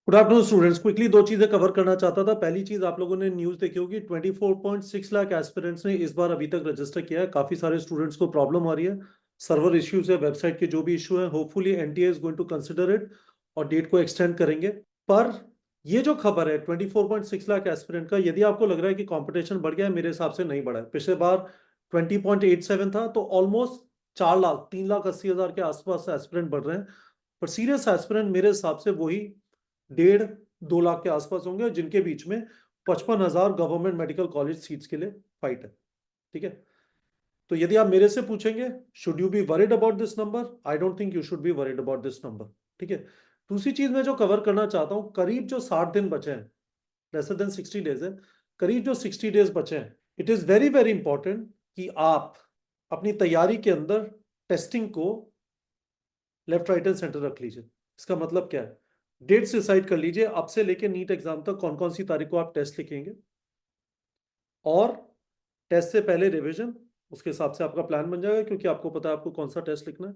Good afternoon students. Quickly दो चीजें cover करना चाहता था। पहली चीज, आप लोगों ने न्यूज देखी होगी, 24.6 लाख एस्पिरेंट्स ने इस बार अभी तक रजिस्टर किया है। काफी सारे स्टूडेंट्स को प्रॉब्लम आ रही है, सर्वर इश्यूज है, वेबसाइट के जो भी इशू है। Hopefully NTA is going to consider it और डेट को एक्सटेंड करेंगे। पर ये जो खबर है 24.6 लाख एस्पिरेंट का, यदि आपको लग रहा है कि कंपटीशन बढ़ गया है, मेरे हिसाब से नहीं बढ़ा है। पिछले बार 20.87 था, तो ऑलमोस्ट 4 लाख 3,80,000 के आसपास एस्पिरेंट बढ़ रहे हैं। पर सीरियस एस्पिरेंट मेरे हिसाब से वही 1.5-2 लाख के आसपास होंगे, जिनके बीच में 55,000 गवर्नमेंट मेडिकल कॉलेज सीट्स के लिए फाइट है। ठीक है, तो यदि आप मेरे से पूछेंगे should you be worried about this number, I don't think you should be worried about this number. ठीक है, दूसरी चीज मैं जो कवर करना चाहता हूं, करीब जो 60 दिन बचे हैं, लेसर देन 60 डेज है, करीब जो 60 डेज बचे हैं, it is very very important कि आप अपनी तैयारी के अंदर टेस्टिंग को लेफ्ट राइट एंड सेंटर रख लीजिए। इसका मतलब क्या है, डेट्स डिसाइड कर लीजिए अब से लेके नीट एग्जाम तक कौन कौन सी तारीख को आप टेस्ट लिखेंगे, और टेस्ट से पहले रिवीजन। उसके हिसाब से आपका प्लान बन जाएगा, क्योंकि आपको पता है आपको कौन सा टेस्ट लिखना है।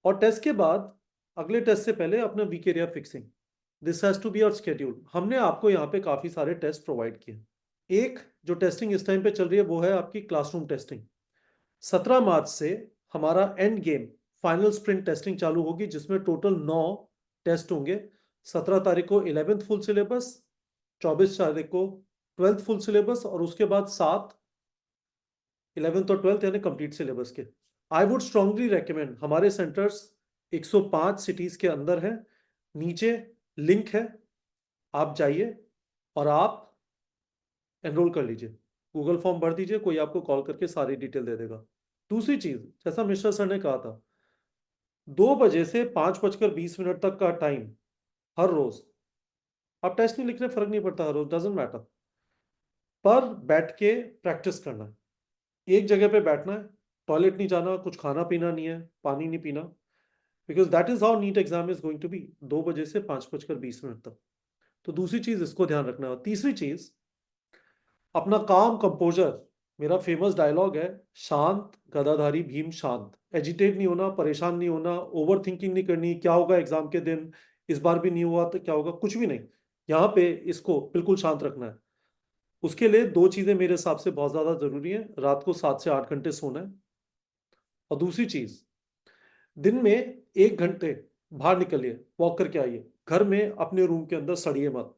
और टेस्ट के बाद अगले टेस्ट से पहले अपना week area fixing, this has to be our schedule. हमने आपको यहाँ पे काफी सारे टेस्ट प्रोवाइड किए। एक जो टेस्टिंग इस टाइम पे चल रही है वो है आपकी क्लासरूम टेस्टिंग। 17 मार्च से हमारा end game final sprint testing चालू होगी, जिसमें टोटल 9 टेस्ट होंगे। 17 तारीख को 11th फुल सिलेबस, 24 तारीख को 12th फुल सिलेबस, और उसके बाद 7 11th और 12th यानी कंप्लीट सिलेबस के। आई वुड स्ट्रांगली रेकमेंड, हमारे सेंटर्स 105 सिटीज के अंदर है, नीचे लिंक है, आप जाइए और आप एनरोल कर लीजिए। गूगल फॉर्म भर दीजिए, कोई आपको कॉल करके सारी डिटेल दे देगा। दूसरी चीज, जैसा मिश्रा सर ने कहा था, 2 बजे से 5:20 तक का टाइम हर रोज, आप टेस्ट नहीं लिख रहे, फर्क नहीं पड़ता, हर रोज डजेंट मैटर, पर बैठ के प्रैक्टिस करना है। एक जगह पे बैठना है, टॉयलेट नहीं जाना, कुछ खाना पीना नहीं है, पानी नहीं पीना, because that is how NEET exam is going to be, 2 बजे से 5:20 तक। तो दूसरी चीज इसको ध्यान रखना है। तीसरी चीज, अपना काम कंपोजर। मेरा फेमस डायलॉग है, शांत गदाधारी भीम शांत। एजिटेट नहीं होना, परेशान नहीं होना, ओवर थिंकिंग नहीं करनी, क्या होगा एग्जाम के दिन, इस बार भी नहीं हुआ तो क्या होगा, कुछ भी नहीं। यहाँ पे इसको बिल्कुल शांत रखना है। उसके लिए दो चीजें मेरे हिसाब से बहुत ज्यादा जरूरी है, रात को 7 से 8 घंटे सोना है, और दूसरी चीज, दिन में 1 घंटे बाहर निकलिए, वॉक करके आइए। घर में अपने रूम के अंदर सड़िए मत।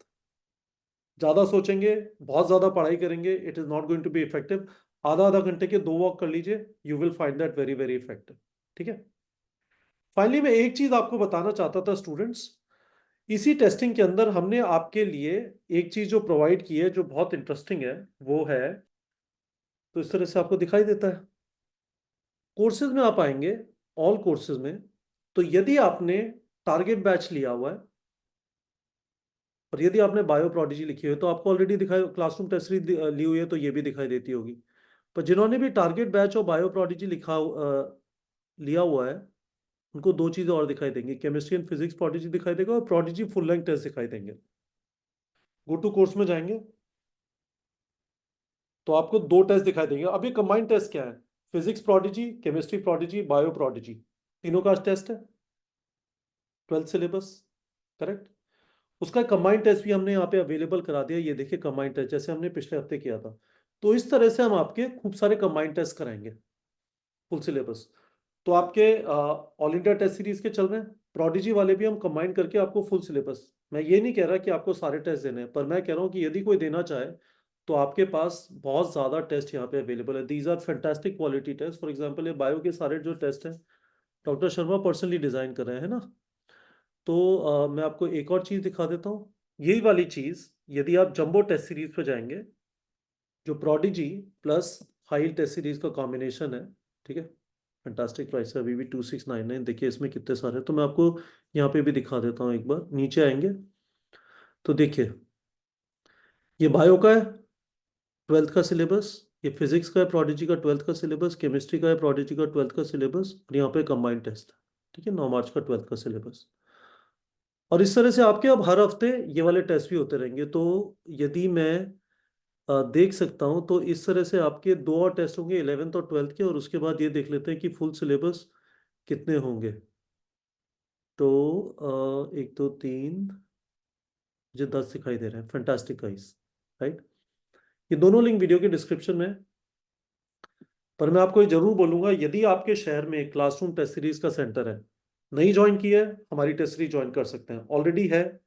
ज्यादा सोचेंगे, बहुत ज्यादा पढ़ाई करेंगे, it is not going to be effective. आधा आधा घंटे के 2 वॉक कर लीजिए, you will find that very very effective. ठीक है, फाइनली मैं एक चीज आपको बताना चाहता था स्टूडेंट्स, इसी टेस्टिंग के अंदर हमने आपके लिए एक चीज जो प्रोवाइड की है, जो बहुत इंटरेस्टिंग है, वो है, तो इस तरह से आपको दिखाई देता है। कोर्सेज में आप आएंगे, ऑल कोर्सेज में, तो यदि आपने टारगेट बैच लिया हुआ है, और यदि आपने बायो प्रोडिजी लिखी है, तो आपको ऑलरेडी दिखाई, क्लासरूम टेस्ट ली हुई है तो ये भी दिखाई देती होगी। पर जिन्होंने भी टारगेट बैच और बायो प्रोडिजी लिया हुआ है, उनको दो चीजें और दिखाई देंगी, केमिस्ट्री एंड फिजिक्स प्रोडिजी दिखाई देगा, और प्रोडिजी फुल लेंथ टेस्ट दिखाई देंगे। गो टू कोर्स में जाएंगे तो आपको दो टेस्ट दिखाई देंगे। अब ये कंबाइंड टेस्ट क्या है, physics prodigy, chemistry prodigy, bio prodigy, तीनों का टेस्ट है, 12th सिलेबस, करेक्ट। उसका कंबाइंड टेस्ट भी हमने यहाँ पे अवेलेबल करा दिया, ये देखिए कंबाइंड टेस्ट, जैसे हमने पिछले हफ्ते किया था। तो इस तरह से हम आपके खूब सारे कंबाइंड टेस्ट कराएंगे, फुल सिलेबस। तो आपके ऑल इंडिया टेस्ट सीरीज के चल रहे हैं, प्रोडिजी वाले भी हम कंबाइन करके आपको फुल सिलेबस। मैं ये नहीं कह रहा कि आपको सारे टेस्ट देने हैं, पर मैं कह रहा हूँ कि यदि कोई देना चाहे तो आपके पास बहुत ज़्यादा टेस्ट यहाँ पे अवेलेबल है। These are fantastic quality test. For example ये बायो के सारे जो टेस्ट हैं, डॉक्टर शर्मा पर्सनली डिज़ाइन कर रहे हैं ना। तो मैं आपको एक और चीज़ दिखा देता हूँ, यही वाली चीज़, यदि आप जंबो टेस्ट सीरीज पे जाएंगे, जो Prodigy plus high test series का कॉम्बिनेशन है, ठीक है, फैंटास्टिक प्राइस है, अभी भी 2699। देखिए इसमें कितने सारे, तो मैं आपको यहाँ पे भी दिखा देता हूँ। एक बार नीचे आएंगे तो देखिए, ये बायो का है 12th का सिलेबस, ये फिजिक्स का है प्रोडिजी का 12th का सिलेबस, केमिस्ट्री का है प्रोडिजी का 12th का सिलेबस, और यहाँ पे कंबाइंड टेस्ट है, ठीक है, 9 मार्च का 12th का सिलेबस। और इस तरह से आपके अब हर हफ्ते ये वाले टेस्ट भी होते रहेंगे। तो यदि मैं देख सकता हूँ, तो इस तरह से आपके दो और टेस्ट होंगे, 11th और 12th के, और उसके बाद ये देख लेते हैं कि फुल सिलेबस कितने होंगे। तो 1 2 3, मुझे 10 दिखाई दे रहे हैं। Fantastic guys, right. ये दोनों लिंक वीडियो के डिस्क्रिप्शन में है। पर मैं आपको ये जरूर बोलूंगा, यदि आपके शहर में क्लासरूम टेस्ट सीरीज का सेंटर है, नहीं ज्वाइन किया है, हमारी टेस्ट सीरीज ज्वाइन कर सकते हैं। ऑलरेडी है,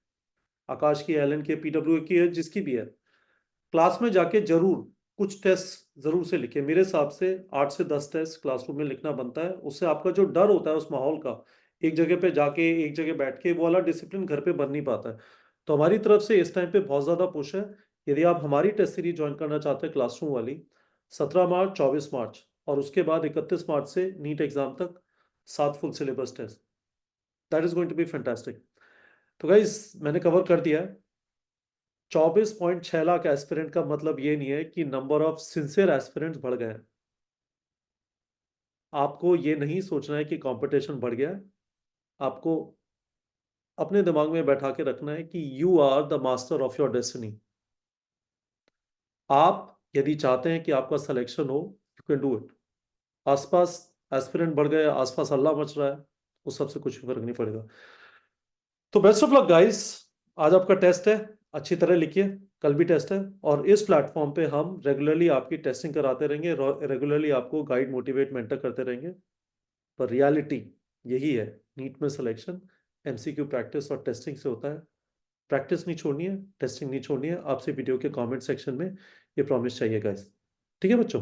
आकाश की, एलन की, पीडब्ल्यू की है, जिसकी भी है, क्लास में जाके जरूर कुछ टेस्ट जरूर से लिखे। मेरे हिसाब से 8 से 10 टेस्ट क्लासरूम में लिखना बनता है। उससे आपका जो डर होता है उस माहौल का, एक जगह पे जाके एक जगह बैठ के, वो वाला डिसिप्लिन घर पे बन नहीं पाता है। तो हमारी तरफ से इस टाइम पे बहुत ज्यादा पुश है। यदि आप हमारी टेस्ट सीरीज ज्वाइन करना चाहते हैं क्लासरूम वाली, 17 मार्च, 24 मार्च और उसके बाद 31 मार्च से नीट एग्जाम तक 7 full syllabus test, that is going to be fantastic. तो गाइज मैंने कवर कर दिया है। 24.6 लाख एस्पिरेंट का मतलब ये नहीं है कि नंबर ऑफ सिंसियर एस्पिरेंट्स बढ़ गए हैं। आपको ये नहीं सोचना है कि कंपटीशन बढ़ गया है। आपको अपने दिमाग में बैठा के रखना है कि you are the master of your destiny. आप यदि चाहते हैं कि आपका सिलेक्शन हो, यू कैन डू इट। आसपास एस्पिरेंट बढ़ गए, आसपास हल्ला मच रहा है, उस सबसे कुछ भी फर्क नहीं पड़ेगा। तो बेस्ट ऑफ लक गाइस। आज आपका टेस्ट है, अच्छी तरह लिखिए। कल भी टेस्ट है, और इस प्लेटफॉर्म पे हम रेगुलरली आपकी टेस्टिंग कराते रहेंगे, रेगुलरली आपको गाइड, मोटिवेट, मेंटर करते रहेंगे। पर रियलिटी यही है, नीट में सिलेक्शन एमसीक्यू प्रैक्टिस और टेस्टिंग से होता है। प्रैक्टिस नहीं छोड़नी है, टेस्टिंग नहीं छोड़नी है। आपसे वीडियो के कमेंट सेक्शन में ये प्रॉमिस चाहिए गाइस। ठीक है बच्चों।